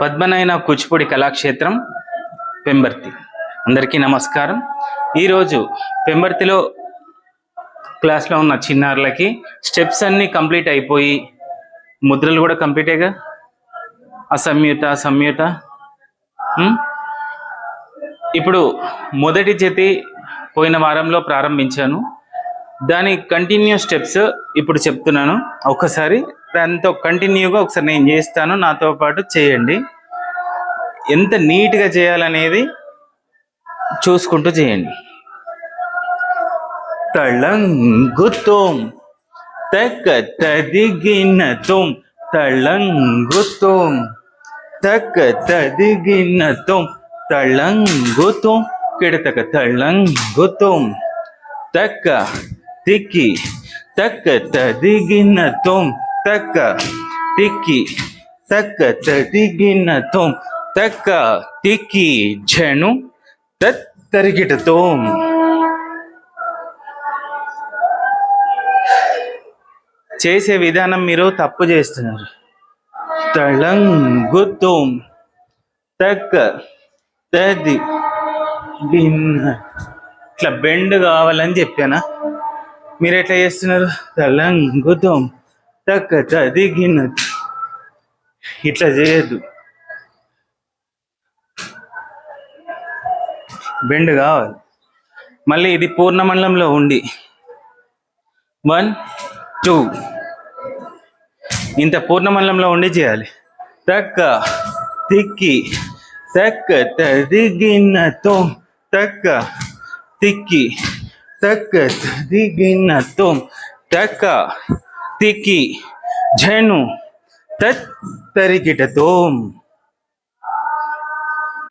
పద్మనయన కూచిపూడి కళాక్షేత్రం పెంబర్తి. అందరికీ నమస్కారం. ఈరోజు పెంబర్తిలో క్లాస్లో ఉన్న చిన్నారులకి స్టెప్స్ అన్నీ కంప్లీట్ అయిపోయి ముద్రలు కూడా కంప్లీటేగా. సంయుత ఇప్పుడు మొదటి జతి పోయిన వారంలో ప్రారంభించాను. దాని కంటిన్యూ స్టెప్స్ ఇప్పుడు చెప్తున్నాను. ఒకసారి దాంతో కంటిన్యూగా ఒకసారి నేను చేస్తాను, నాతో పాటు చేయండి. ఎంత నీట్గా చేయాలనేది చూసుకుంటూ చేయండి. తళంగుతోం తక్క తదిగినతోం తళంగుతోం తక్క తదిగినతోం తళంగుతోం కిడతక తళంగుతోం తక్క తిక్కి తక్క తదిగినతోం తక్క తిక్కి తక్క తదిగినతోం తక్క తిక్కి ఝను తరిగిటతోం. చేసే విధానం మీరు తప్పు చేస్తున్నారు. తళంగుతోం తక్క తది గిన్న ఇట్లా బెండ్ కావాలని చెప్పానా, మీరు ఎట్లా చేస్తున్నారు? తళంగుతోం తక్క తది గిన్న ఇట్లా చేయొద్దు, బెండ్ కావాలి. మళ్ళీ ఇది పూర్ణమండలంలో ఉండి 1 2 ఇంత పూర్ణమండలంలో ఉండి చేయాలి. తక్క తిక్కి తక్క తదిగినతోం తక్క తిక్కి తక్క తదిగినతోం తక్క తిక్కి ఝను తరిగిటతోం.